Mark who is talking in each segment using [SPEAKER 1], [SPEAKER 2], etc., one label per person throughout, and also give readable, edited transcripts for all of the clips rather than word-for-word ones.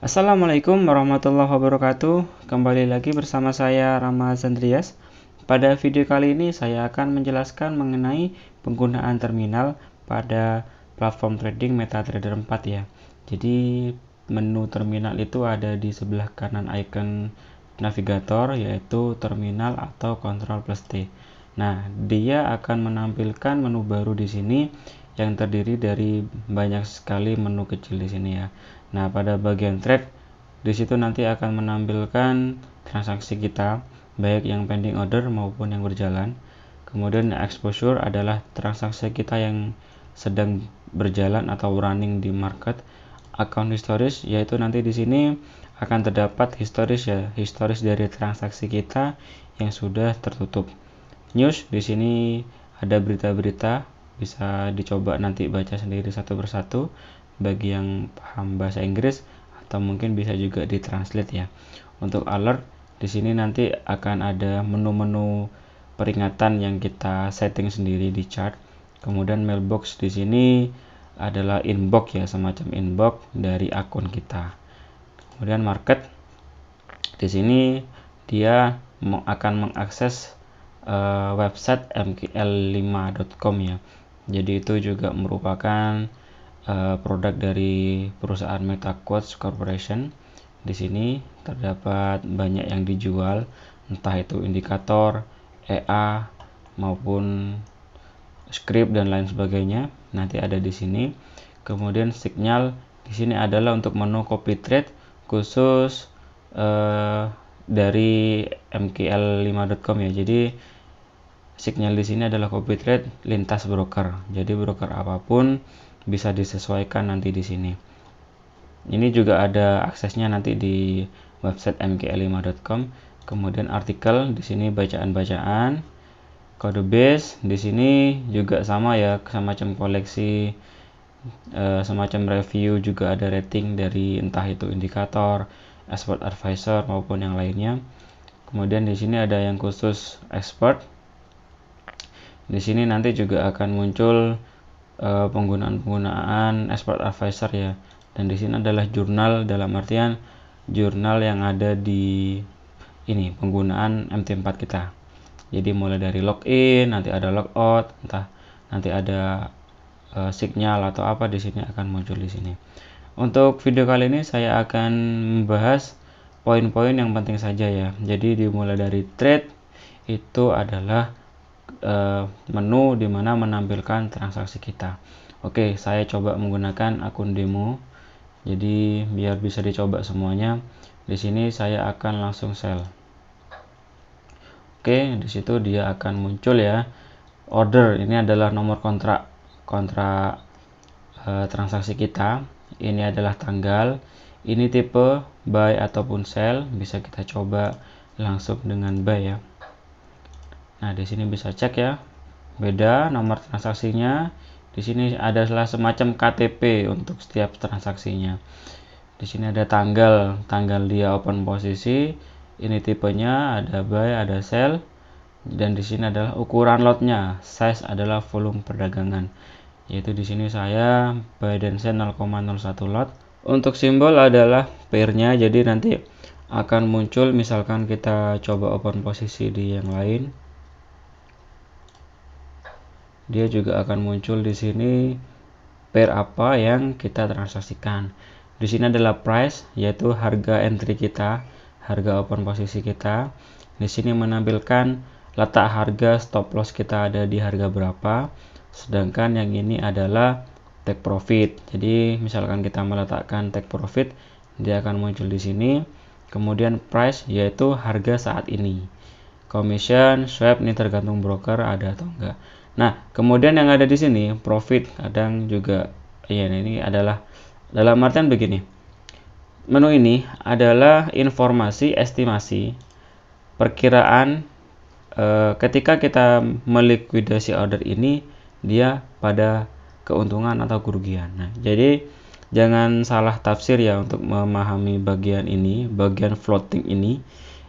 [SPEAKER 1] Assalamualaikum warahmatullahi wabarakatuh. Kembali lagi bersama saya Rama Zandrias. Pada video kali ini saya akan menjelaskan mengenai penggunaan terminal pada platform trading MetaTrader 4 ya. Jadi menu terminal itu ada di sebelah kanan icon navigator, yaitu terminal atau Ctrl plus T. Nah, dia akan menampilkan menu baru di sini yang terdiri dari banyak sekali menu kecil di sini ya. Nah, pada bagian trade di situ nanti akan menampilkan transaksi kita, baik yang pending order maupun yang berjalan. Kemudian exposure adalah transaksi kita yang sedang berjalan atau running di market. Account historis yaitu nanti di sini akan terdapat historis ya, historis dari transaksi kita yang sudah tertutup. News di sini ada berita-berita, bisa dicoba nanti baca sendiri satu persatu bagi yang paham bahasa Inggris, atau mungkin bisa juga ditranslate ya. Untuk alert di sini nanti akan ada menu-menu peringatan yang kita setting sendiri di chart. Kemudian mailbox di sini adalah inbox ya, semacam inbox dari akun kita. Kemudian market di sini dia akan mengakses website mkl5.com ya. Jadi itu juga merupakan produk dari perusahaan MetaQuotes Corporation. Di sini terdapat banyak yang dijual, entah itu indikator, EA maupun script dan lain sebagainya. Nanti ada di sini. Kemudian signal di sini adalah untuk menu copy trade khusus dari mkl5.com ya. Jadi signal di sini adalah copy trade lintas broker. Jadi broker apapun bisa disesuaikan nanti di sini. Ini juga ada aksesnya nanti di website mkl5.com. Kemudian artikel di sini bacaan-bacaan. Kode base di sini juga sama ya, semacam koleksi, semacam review, juga ada rating dari entah itu indikator, expert advisor maupun yang lainnya. Kemudian di sini ada yang khusus expert. Di sini nanti juga akan muncul penggunaan expert advisor ya. Dan di sini adalah jurnal, dalam artian jurnal yang ada di ini penggunaan MT4 kita. Jadi mulai dari login, nanti ada logout, entah nanti ada signal atau apa di sini akan muncul di sini. Untuk video kali ini saya akan membahas poin-poin yang penting saja ya. Jadi dimulai dari trade itu adalah menu dimana menampilkan transaksi kita. Oke, saya coba menggunakan akun demo. Jadi biar bisa dicoba semuanya. Di sini saya akan langsung sell. Oke, di situ dia akan muncul ya. Order ini adalah nomor kontrak transaksi kita. Ini adalah tanggal. Ini tipe buy ataupun sell. Bisa kita coba langsung dengan buy ya. Nah, di sini bisa cek ya. Beda nomor transaksinya. Di sini adalah semacam KTP untuk setiap transaksinya. Di sini ada tanggal dia open posisi. Ini tipenya, ada buy, ada sell. Dan di sini adalah ukuran lotnya. Size adalah volume perdagangan. Yaitu di sini saya buy dan sell 0,01 lot. Untuk simbol adalah pairnya. Jadi nanti akan muncul, misalkan kita coba open posisi di yang lain. Dia juga akan muncul di sini pair apa yang kita transaksikan. Di sini adalah price, yaitu harga entry kita, harga open posisi kita. Di sini menampilkan letak harga stop loss kita ada di harga berapa. Sedangkan yang ini adalah take profit. Jadi misalkan kita meletakkan take profit, dia akan muncul di sini. Kemudian price yaitu harga saat ini. Commission, swap ini tergantung broker ada atau enggak. Nah, kemudian yang ada di sini profit kadang juga ya, ini adalah dalam artian begini. Menu ini adalah informasi estimasi perkiraan ketika kita melikuidasi order ini dia pada keuntungan atau kerugian. Nah, jadi jangan salah tafsir ya untuk memahami bagian ini, bagian floating ini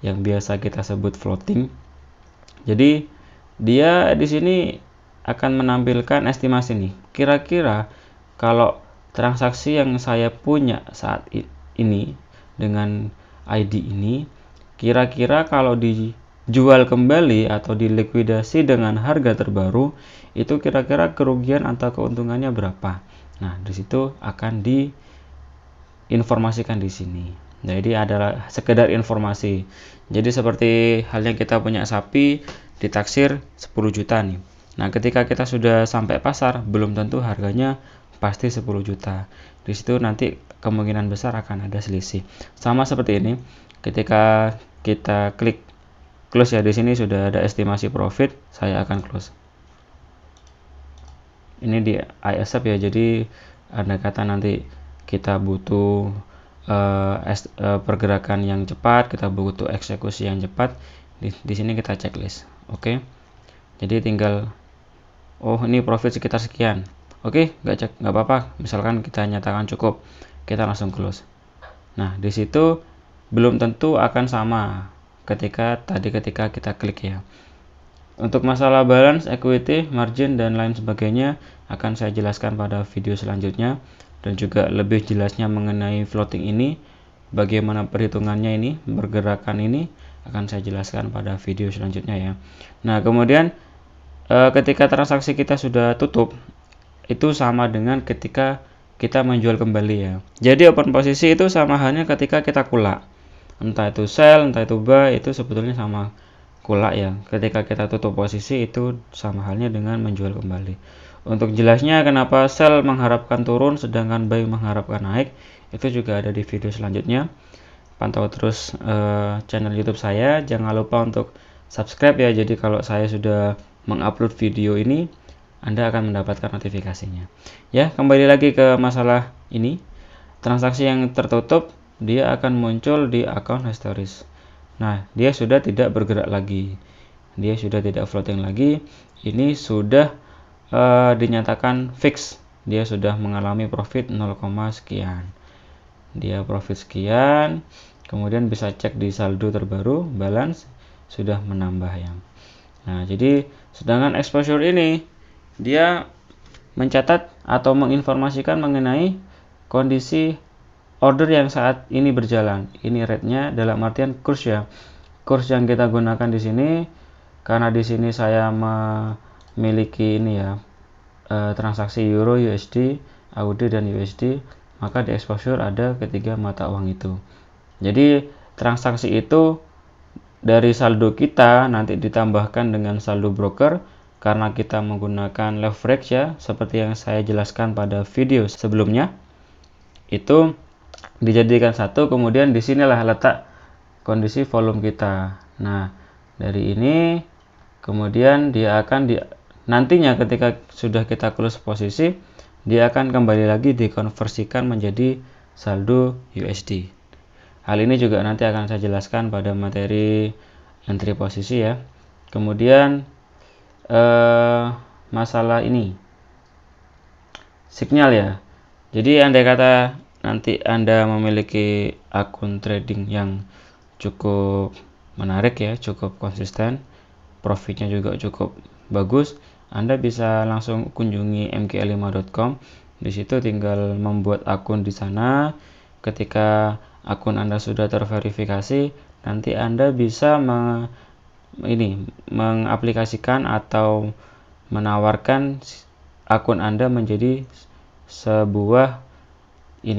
[SPEAKER 1] yang biasa kita sebut floating. Jadi dia di sini akan menampilkan estimasi nih. Kira-kira kalau transaksi yang saya punya saat ini dengan ID ini, kira-kira kalau dijual kembali atau dilikuidasi dengan harga terbaru, itu kira-kira kerugian atau keuntungannya berapa. Nah, di situ akan diinformasikan di sini. Jadi adalah sekedar informasi. Jadi seperti halnya kita punya sapi ditaksir 10 juta nih. Nah, ketika kita sudah sampai pasar, belum tentu harganya pasti 10 juta. Di situ nanti kemungkinan besar akan ada selisih. Sama seperti ini, ketika kita klik close ya, di sini sudah ada estimasi profit, saya akan close. Ini di I accept ya, jadi andai kata nanti kita butuh pergerakan yang cepat, kita butuh eksekusi yang cepat, di sini kita checklist. Oke. Jadi tinggal ini profit sekitar sekian. Oke, nggak apa-apa. Misalkan kita nyatakan cukup, kita langsung close. Nah, di situ belum tentu akan sama ketika kita klik ya. Untuk masalah balance, equity, margin, dan lain sebagainya akan saya jelaskan pada video selanjutnya, dan juga lebih jelasnya mengenai floating ini, bagaimana perhitungannya ini, pergerakan ini akan saya jelaskan pada video selanjutnya ya. Nah, kemudian ketika transaksi kita sudah tutup, itu sama dengan ketika kita menjual kembali ya. Jadi open posisi itu sama halnya ketika kita kulak, entah itu sell, entah itu buy, itu sebetulnya sama kulak ya. Ketika kita tutup posisi itu sama halnya dengan menjual kembali. Untuk jelasnya kenapa sell mengharapkan turun sedangkan buy mengharapkan naik, itu juga ada di video selanjutnya. Pantau terus channel YouTube saya, jangan lupa untuk subscribe ya. Jadi kalau saya sudah mengupload video ini, Anda akan mendapatkan notifikasinya. Ya, kembali lagi ke masalah ini. Transaksi yang tertutup dia akan muncul di account historis. Nah, dia sudah tidak bergerak lagi. Dia sudah tidak floating lagi. Ini sudah dinyatakan fix. Dia sudah mengalami profit 0, sekian. Dia profit sekian. Kemudian bisa cek di saldo terbaru, balance sudah menambah ya. Nah, jadi sedangkan exposure ini dia mencatat atau menginformasikan mengenai kondisi order yang saat ini berjalan. Ini rate-nya dalam artian kurs ya. Kurs yang kita gunakan di sini, karena di sini saya memiliki ini ya, transaksi euro, USD, AUD dan USD, maka di exposure ada ketiga mata uang itu. Jadi transaksi itu dari saldo kita nanti ditambahkan dengan saldo broker, karena kita menggunakan leverage ya, seperti yang saya jelaskan pada video sebelumnya. Itu dijadikan satu, kemudian disinilah letak kondisi volume kita. Nah, dari ini kemudian dia akan nantinya ketika sudah kita close posisi, dia akan kembali lagi dikonversikan menjadi saldo USD. Hal ini juga nanti akan saya jelaskan pada materi entry posisi ya. Kemudian masalah ini signal ya. Jadi andai kata nanti Anda memiliki akun trading yang cukup menarik ya, cukup konsisten, profitnya juga cukup bagus, Anda bisa langsung kunjungi mkl5.com. Di situ tinggal membuat akun di sana. Ketika akun Anda sudah terverifikasi, nanti Anda bisa mengaplikasikan atau menawarkan akun Anda menjadi sebuah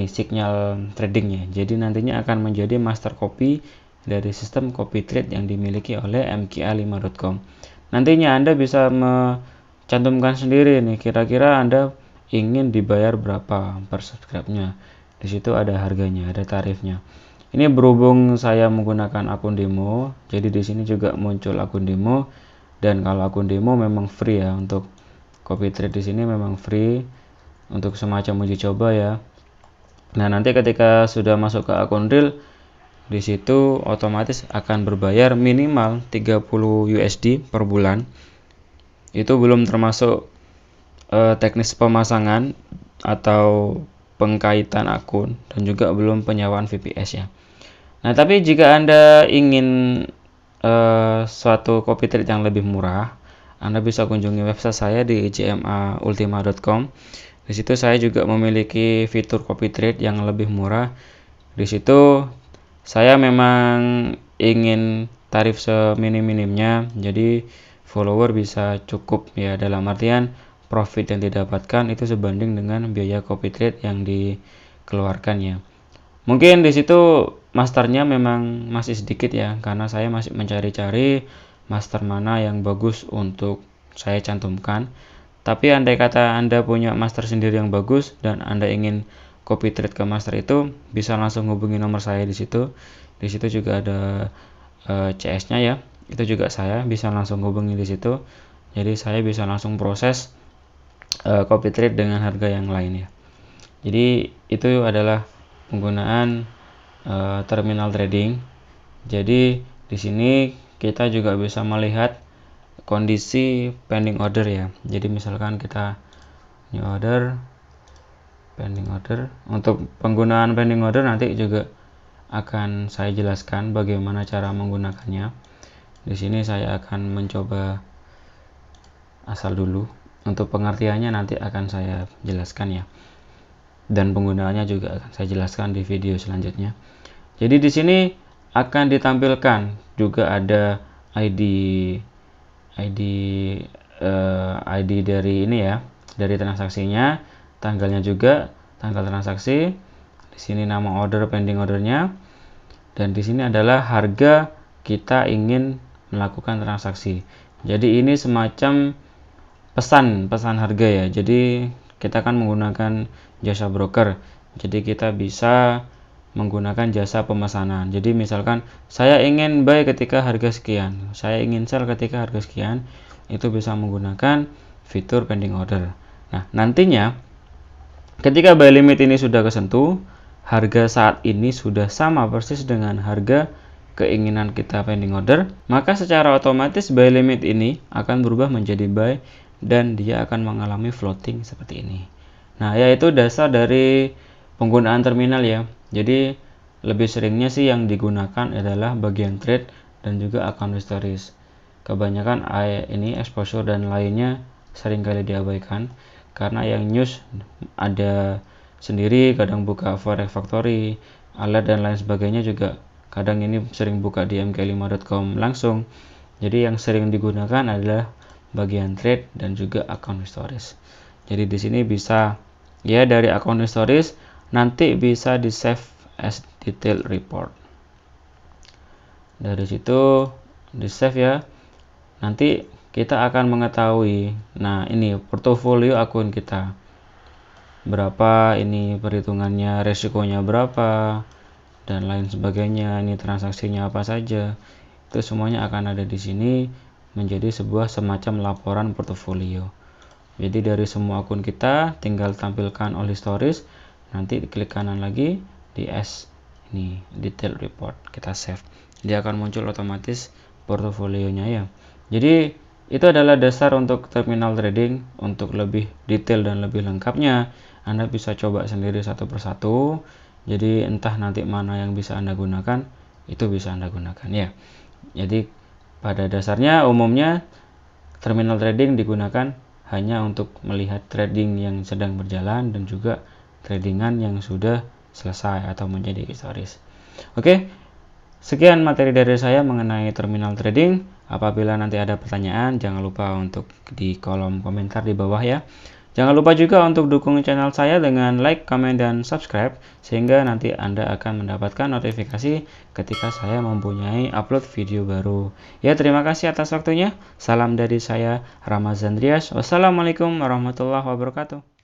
[SPEAKER 1] signal tradingnya. Jadi nantinya akan menjadi master copy dari sistem copy trade yang dimiliki oleh mkl5.com. Nantinya Anda bisa mencantumkan sendiri nih, kira-kira Anda ingin dibayar berapa per subscribe-nya. Di situ ada harganya, ada tarifnya. Ini berhubung saya menggunakan akun demo, jadi di sini juga muncul akun demo, dan kalau akun demo memang free ya. Untuk copy trade di sini memang free untuk semacam uji coba ya. Nah, nanti ketika sudah masuk ke akun real, di situ otomatis akan berbayar minimal 30 USD per bulan. Itu belum termasuk teknis pemasangan atau pengkaitan akun, dan juga belum penyewaan VPS ya. Nah, tapi jika Anda ingin suatu copy trade yang lebih murah, Anda bisa kunjungi website saya di jmaultima.com. Di situ saya juga memiliki fitur copy trade yang lebih murah. Di situ saya memang ingin tarif seminim-minimnya, jadi follower bisa cukup ya, dalam artian profit yang didapatkan itu sebanding dengan biaya copy trade yang dikeluarkan ya. Mungkin di situ masternya memang masih sedikit ya, karena saya masih mencari-cari master mana yang bagus untuk saya cantumkan. Tapi andai kata Anda punya master sendiri yang bagus dan Anda ingin copy trade ke master itu, bisa langsung hubungi nomor saya di situ. Di situ juga ada CS-nya ya. Itu juga saya bisa langsung hubungi di situ. Jadi saya bisa langsung proses copy trade dengan harga yang lain ya. Jadi itu adalah penggunaan terminal trading. Jadi di sini kita juga bisa melihat kondisi pending order ya. Jadi misalkan kita new order, pending order. Untuk penggunaan pending order nanti juga akan saya jelaskan bagaimana cara menggunakannya. Di sini saya akan mencoba asal dulu. Untuk pengertiannya nanti akan saya jelaskan ya. Dan penggunaannya juga akan saya jelaskan di video selanjutnya. Jadi di sini akan ditampilkan juga ada ID dari ini ya, dari transaksinya, tanggalnya juga, tanggal transaksi. Di sini nama order, pending ordernya, dan di sini adalah harga kita ingin melakukan transaksi. Jadi ini semacam pesan harga ya. Jadi kita akan menggunakan jasa broker. Jadi kita bisa menggunakan jasa pemesanan. Jadi misalkan saya ingin buy ketika harga sekian, saya ingin sell ketika harga sekian, itu bisa menggunakan fitur pending order. Nah, nantinya ketika buy limit ini sudah kesentuh, harga saat ini sudah sama persis dengan harga keinginan kita pending order, maka secara otomatis buy limit ini akan berubah menjadi buy dan dia akan mengalami floating seperti ini. Nah, yaitu dasar dari penggunaan terminal ya. Jadi lebih seringnya sih yang digunakan adalah bagian trade dan juga account histories. Kebanyakan ini exposure dan lainnya seringkali diabaikan karena yang news ada sendiri, kadang buka forex factory, alert dan lain sebagainya juga kadang ini sering buka di mk5.com langsung. Jadi yang sering digunakan adalah bagian trade dan juga account histories. Jadi di sini bisa ya, dari account histories nanti bisa di save as detail report. Dari situ di save ya. Nanti kita akan mengetahui, nah ini portofolio akun kita berapa, ini perhitungannya, resikonya berapa dan lain sebagainya, ini transaksinya apa saja. Itu semuanya akan ada di sini menjadi sebuah semacam laporan portofolio. Jadi dari semua akun kita tinggal tampilkan all histories, nanti klik kanan lagi di as ini detail report, kita save, dia akan muncul otomatis portofolionya ya. Jadi itu adalah dasar untuk terminal trading. Untuk lebih detail dan lebih lengkapnya Anda bisa coba sendiri satu persatu. Jadi entah nanti mana yang bisa Anda gunakan, itu bisa Anda gunakan ya. Jadi pada dasarnya umumnya terminal trading digunakan hanya untuk melihat trading yang sedang berjalan dan juga tradingan yang sudah selesai atau menjadi historis. Oke, sekian materi dari saya mengenai terminal trading. Apabila nanti ada pertanyaan, jangan lupa untuk di kolom komentar di bawah ya. Jangan lupa juga untuk dukung channel saya dengan like, comment, dan subscribe, sehingga nanti Anda akan mendapatkan notifikasi ketika saya mempunyai upload video baru. Ya, terima kasih atas waktunya. Salam dari saya, Rama Zandrias. Wassalamualaikum warahmatullahi wabarakatuh.